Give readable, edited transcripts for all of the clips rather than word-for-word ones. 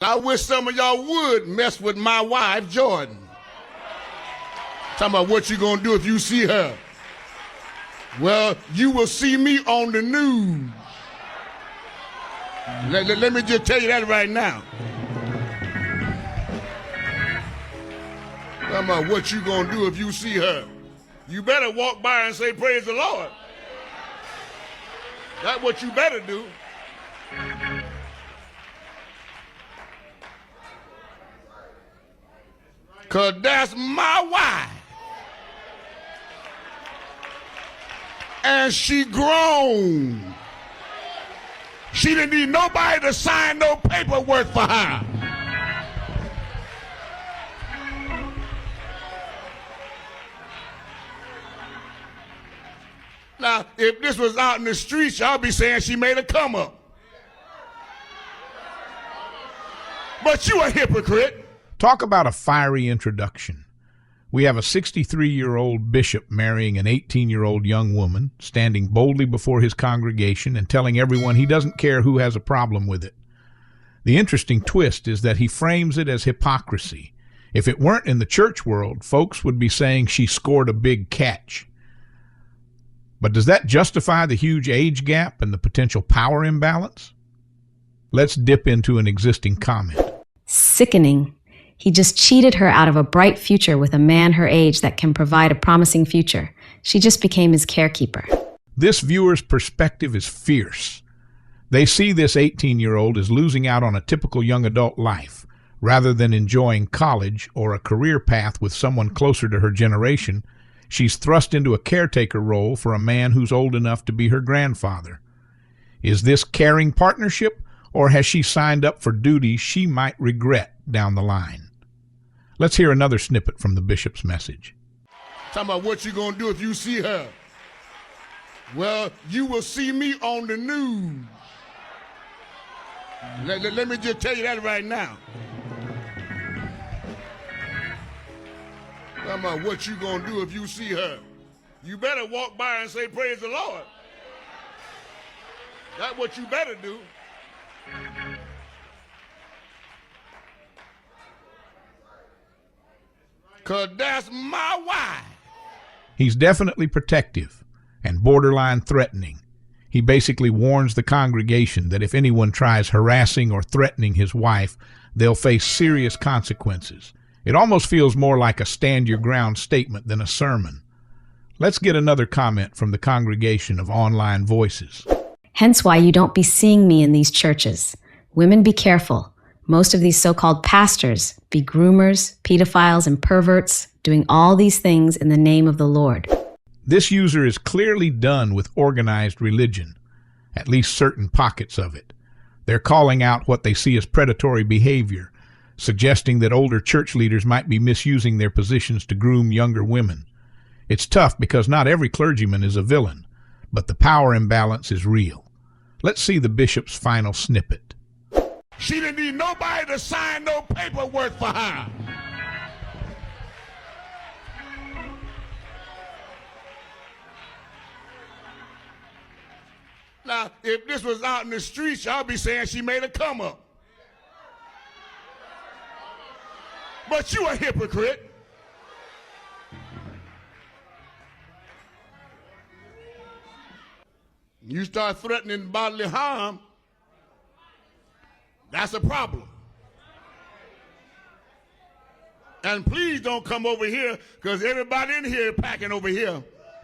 I wish some of y'all would mess with my wife, Jordan. Talking about what you gonna do if you see her. Well, you will see me on the news. Let me just tell you that right now. Talking about what you gonna do if you see her. You better walk by and say, praise the Lord. That's what you better do. Because that's my wife. And she grown. She didn't need nobody to sign no paperwork for her. Now, if this was out in the streets, y'all be saying she made a come up. But you a hypocrite. Talk about a fiery introduction. We have a 63-year-old bishop marrying an 18-year-old young woman, standing boldly before his congregation and telling everyone he doesn't care who has a problem with it. The interesting twist is that he frames it as hypocrisy. If it weren't in the church world, folks would be saying she scored a big catch. But does that justify the huge age gap and the potential power imbalance? Let's dip into an existing comment. Sickening. He just cheated her out of a bright future with a man her age that can provide a promising future. She just became his carekeeper. This viewer's perspective is fierce. They see this 18-year-old as losing out on a typical young adult life, rather than enjoying college or a career path with someone closer to her generation. She's thrust into a caretaker role for a man who's old enough to be her grandfather. Is this caring partnership, or has she signed up for duties she might regret down the line? Let's hear another snippet from the bishop's message. Talking about what you gonna do if you see her. Well, you will see me on the news. Let me just tell you that right now. Talking about what you gonna do if you see her. You better walk by and say, praise the Lord. That's what you better do. Because that's my wife. He's definitely protective and borderline threatening. He basically warns the congregation that if anyone tries harassing or threatening his wife, they'll face serious consequences. It almost feels more like a stand-your-ground statement than a sermon. Let's get another comment from the congregation of online voices. Hence why you don't be seeing me in these churches. Women, be careful. Most of these so-called pastors be groomers, pedophiles, and perverts, doing all these things in the name of the Lord. This user is clearly done with organized religion, at least certain pockets of it. They're calling out what they see as predatory behavior, suggesting that older church leaders might be misusing their positions to groom younger women. It's tough because not every clergyman is a villain, but the power imbalance is real. Let's see the bishop's final snippet. She didn't need nobody to sign no paperwork for her. Now, if this was out in the streets, y'all be saying she made a come up. But you a hypocrite. You start threatening bodily harm, that's a problem. And please don't come over here, because everybody in here is packing over here.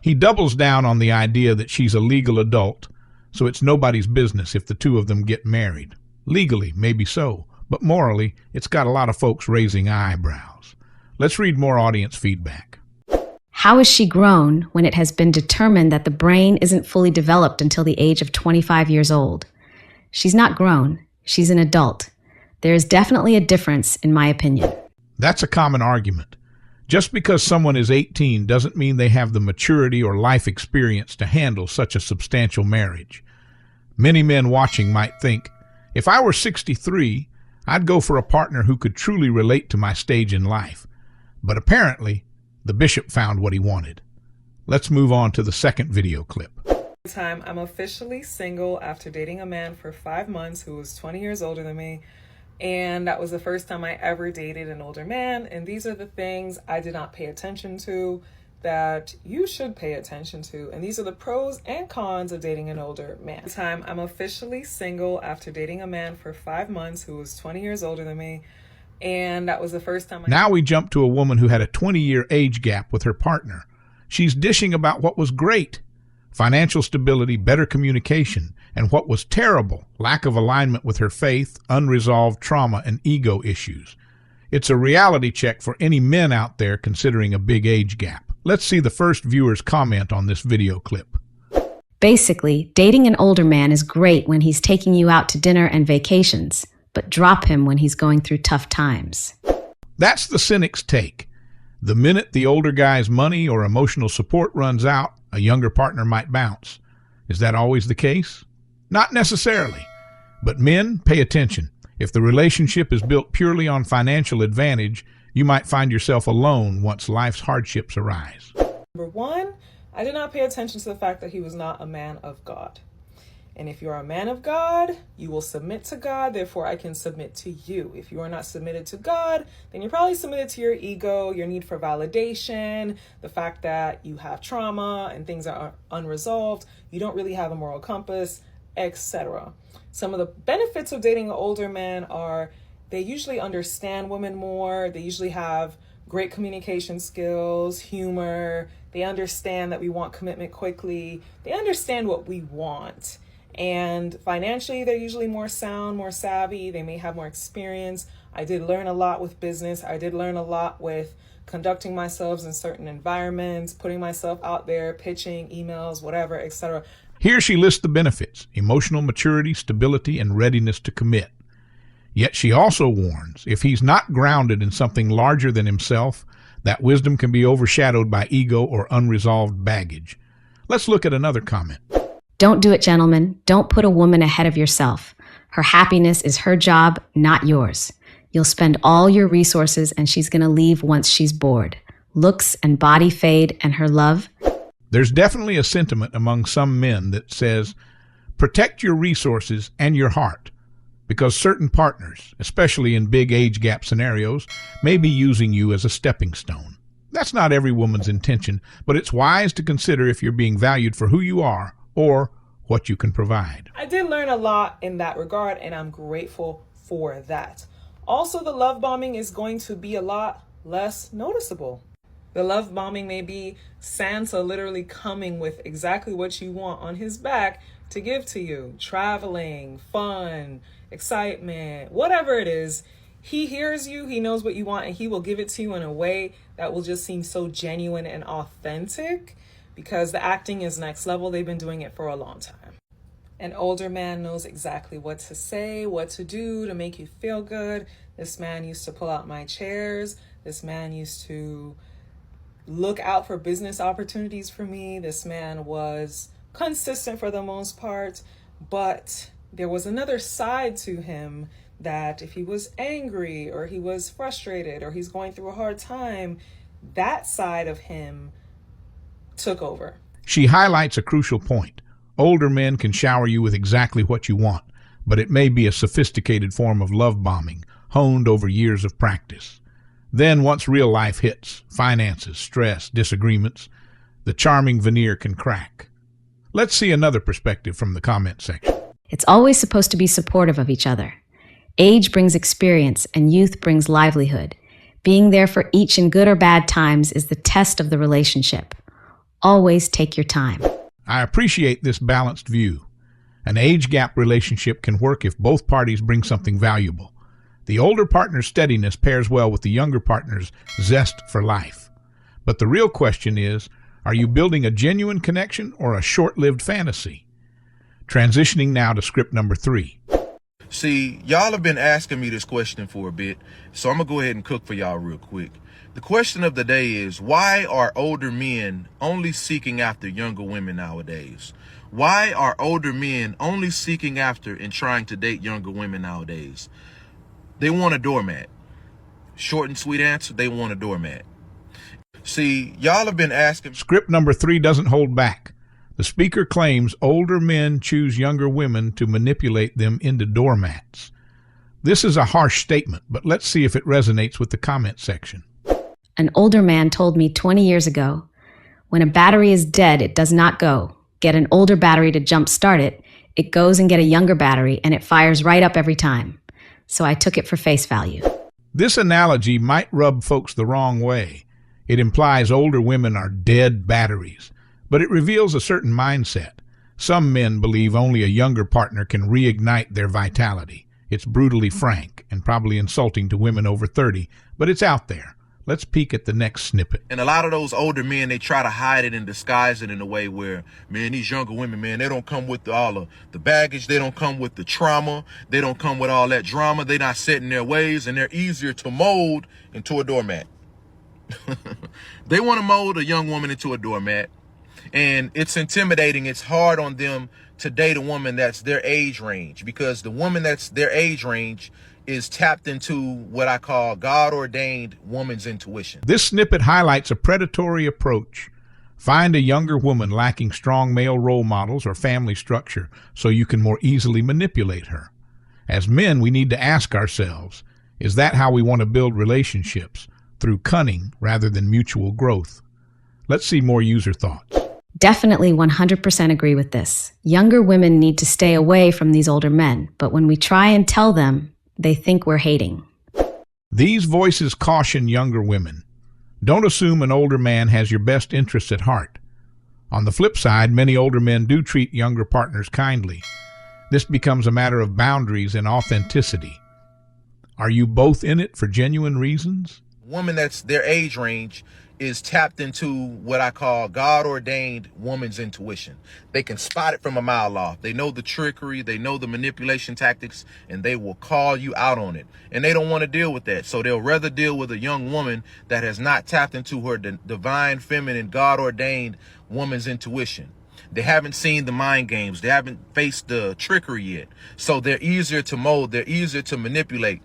He doubles down on the idea that she's a legal adult, so it's nobody's business if the two of them get married. Legally, maybe so, but morally, it's got a lot of folks raising eyebrows. Let's read more audience feedback. How is she grown when it has been determined that the brain isn't fully developed until the age of 25 years old? She's not grown. She's an adult. There is definitely a difference, in my opinion. That's a common argument. Just because someone is 18 doesn't mean they have the maturity or life experience to handle such a substantial marriage. Many men watching might think, if I were 63, I'd go for a partner who could truly relate to my stage in life. But apparently, the bishop found what he wanted. Let's move on to the second video clip. I'm officially single after dating a man for 5 months who was 20 years older than me. And that was the first time I ever dated an older man. And these are the things I did not pay attention to that you should pay attention to. And these are the pros and cons of dating an older man. This time, I'm officially single after dating a man for 5 months who was 20 years older than me. And that was the first time Now we jump to a woman who had a 20-year age gap with her partner. She's dishing about what was great: financial stability, better communication, and what was terrible: lack of alignment with her faith, unresolved trauma, and ego issues. It's a reality check for any men out there considering a big age gap. Let's see the first viewer's comment on this video clip. Basically, dating an older man is great when he's taking you out to dinner and vacations, but drop him when he's going through tough times. That's the cynic's take. The minute the older guy's money or emotional support runs out, a younger partner might bounce. Is that always the case? Not necessarily. But men, pay attention. If the relationship is built purely on financial advantage, you might find yourself alone once life's hardships arise. Number one, I did not pay attention to the fact that he was not a man of God. And if you're a man of God, you will submit to God, therefore I can submit to you. If you are not submitted to God, then you're probably submitted to your ego, your need for validation, the fact that you have trauma and things are unresolved, you don't really have a moral compass, etc. Some of the benefits of dating an older man are they usually understand women more, they usually have great communication skills, humor, they understand that we want commitment quickly, they understand what we want. And financially, they're usually more sound, more savvy. They may have more experience. I did learn a lot with business. I did learn a lot with conducting myself in certain environments, putting myself out there, pitching, emails, whatever, etc. Here she lists the benefits: emotional maturity, stability, and readiness to commit. Yet she also warns, if he's not grounded in something larger than himself, that wisdom can be overshadowed by ego or unresolved baggage. Let's look at another comment. Don't do it, gentlemen. Don't put a woman ahead of yourself. Her happiness is her job, not yours. You'll spend all your resources and she's going to leave once she's bored. Looks and body fade, and her love. There's definitely a sentiment among some men that says, protect your resources and your heart, because certain partners, especially in big age gap scenarios, may be using you as a stepping stone. That's not every woman's intention, but it's wise to consider if you're being valued for who you are or what you can provide. I did learn a lot in that regard, and I'm grateful for that. Also, the love bombing is going to be a lot less noticeable. The love bombing may be Santa literally coming with exactly what you want on his back to give to you. Traveling, fun, excitement, whatever it is. He hears you, he knows what you want, and he will give it to you in a way that will just seem so genuine and authentic, because the acting is next level. They've been doing it for a long time. An older man knows exactly what to say, what to do to make you feel good. This man used to pull out my chairs. This man used to look out for business opportunities for me. This man was consistent for the most part, but there was another side to him that if he was angry or he was frustrated or he's going through a hard time, that side of him took over. She highlights a crucial point. Older men can shower you with exactly what you want, but it may be a sophisticated form of love bombing, honed over years of practice. Then, once real life hits, finances, stress, disagreements, the charming veneer can crack. Let's see another perspective from the comment section. It's always supposed to be supportive of each other. Age brings experience and youth brings livelihood. Being there for each in good or bad times is the test of the relationship. Always take your time. I appreciate this balanced view. An age gap relationship can work if both parties bring something valuable. The older partner's steadiness pairs well with the younger partner's zest for life. But the real question is, are you building a genuine connection or a short-lived fantasy? Transitioning now to script number 3. See, y'all have been asking me this question for a bit, so I'm going to go ahead and cook for y'all real quick. The question of the day is, why are older men only seeking after younger women nowadays? Why are older men only seeking after and trying to date younger women nowadays? They want a doormat. Short and sweet answer, they want a doormat. See, y'all have been asking... Script number 3 doesn't hold back. The speaker claims older men choose younger women to manipulate them into doormats. This is a harsh statement, but let's see if it resonates with the comment section. An older man told me 20 years ago, when a battery is dead, it does not go. Get an older battery to jump start it. It goes and get a younger battery, and it fires right up every time. So I took it for face value. This analogy might rub folks the wrong way. It implies older women are dead batteries, but it reveals a certain mindset. Some men believe only a younger partner can reignite their vitality. It's brutally frank and probably insulting to women over 30, but it's out there. Let's peek at the next snippet. And a lot of those older men, they try to hide it and disguise it in a way where, man, these younger women, man, they don't come with all of the baggage. They don't come with the trauma. They don't come with all that drama. They're not set in their ways, and they're easier to mold into a doormat. They want to mold a young woman into a doormat, and it's intimidating. It's hard on them to date a woman that's their age range, because the woman that's their age range is tapped into what I call God-ordained woman's intuition. This snippet highlights a predatory approach. Find a younger woman lacking strong male role models or family structure so you can more easily manipulate her. As men, we need to ask ourselves, is that how we want to build relationships? Through cunning rather than mutual growth? Let's see more user thoughts. Definitely 100% agree with this. Younger women need to stay away from these older men, but when we try and tell them, they think we're hating. These voices caution younger women. Don't assume an older man has your best interests at heart. On the flip side, many older men do treat younger partners kindly. This becomes a matter of boundaries and authenticity. Are you both in it for genuine reasons? Woman that's their age range is tapped into what I call God-ordained woman's intuition. They can spot it from a mile off. They know the trickery, they know the manipulation tactics, and they will call you out on it. And they don't want to deal with that. So they'll rather deal with a young woman that has not tapped into her divine, feminine, God-ordained woman's intuition. They haven't seen the mind games. They haven't faced the trickery yet. So they're easier to mold. They're easier to manipulate.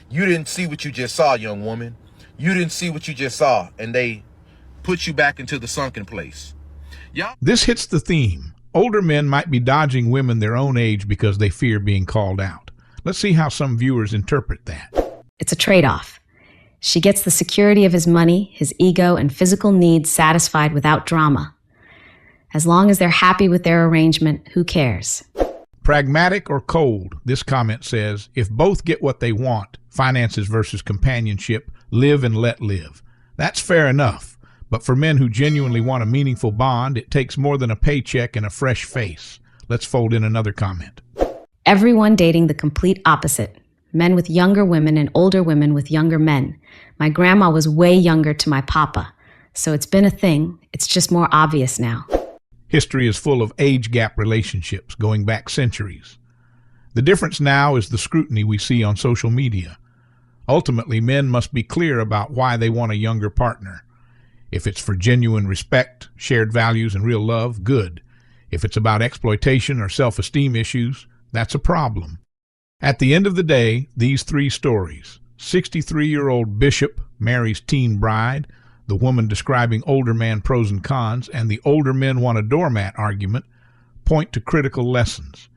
You didn't see what you just saw, young woman. You didn't see what you just saw, and they put you back into the sunken place. This hits the theme. Older men might be dodging women their own age because they fear being called out. Let's see how some viewers interpret that. It's a trade-off. She gets the security of his money, his ego, and physical needs satisfied without drama. As long as they're happy with their arrangement, who cares? Pragmatic or cold, this comment says, if both get what they want, finances versus companionship, live and let live. That's fair enough, but for men who genuinely want a meaningful bond, it takes more than a paycheck and a fresh face. Let's fold in another comment. Everyone dating the complete opposite. Men with younger women and older women with younger men. My grandma was way younger to my papa, so it's been a thing. It's just more obvious now. History is full of age gap relationships going back centuries. The difference now is the scrutiny we see on social media. Ultimately, men must be clear about why they want a younger partner. If it's for genuine respect, shared values, and real love, good. If it's about exploitation or self-esteem issues, that's a problem. At the end of the day, these three stories, 63-year-old bishop marries teen bride, the woman describing older man pros and cons, and the older men want a doormat argument, point to critical lessons.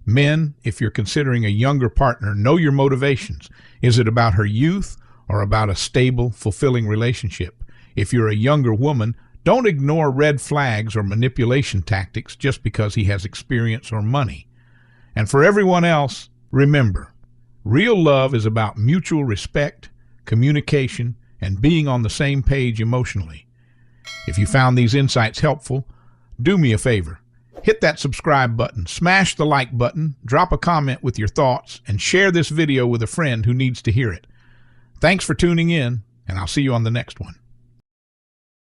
Men, if you're considering a younger partner, know your motivations. Is it about her youth or about a stable, fulfilling relationship? If you're a younger woman, don't ignore red flags or manipulation tactics just because he has experience or money. And for everyone else, remember, real love is about mutual respect, communication, and being on the same page emotionally. If you found these insights helpful, do me a favor. Hit that subscribe button, smash the like button, drop a comment with your thoughts, and share this video with a friend who needs to hear it. Thanks for tuning in, and I'll see you on the next one.